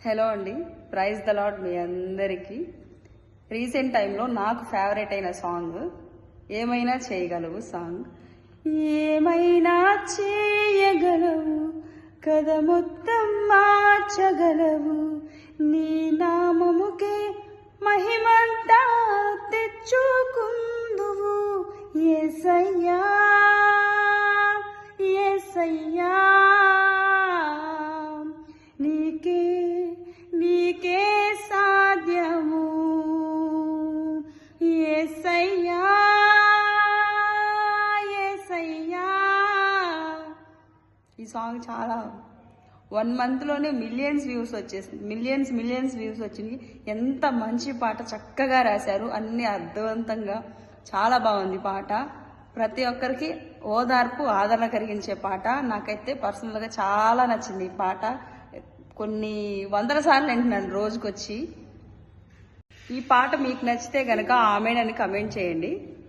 Hello అండి, praise the lord మీ అందరికీ. Recent టైంలో నాకు ఫేవరెట్ అయిన సాంగ్ ఏమైనా చేయగలవు సాంగ్. ఏమైనా చేయగలవు, కథ మొత్తం మార్చగలవు, నీ నామముకే మహిమంతా తెచ్చుకుందువు యేసయ్యా యేసయ్యా. నీకే నీకే సాధ్యము యేసయ్యా యేసయ్యా. ఈ సాంగ్ చాలా 1 monthలోనే మిలియన్స్ వ్యూస్ వచ్చేసింది. మిలియన్స్ వ్యూస్ వచ్చినాయి. ఎంత మంచి పాట, చక్కగా రాశారు, అన్ని అర్థవంతంగా చాలా బాగుంది పాట. ప్రతి ఒక్కరికి ఓదార్పు ఆదరణ కలిగించే పాట. నాకైతే పర్సనల్గా చాలా నచ్చింది ఈ పాట. కొన్ని 100 సార్లు వింటున్నాను రోజుకొచ్చి. ఈ పాట మీకు నచ్చితే గనక ఆమెన్ అని కమెంట్ చేయండి.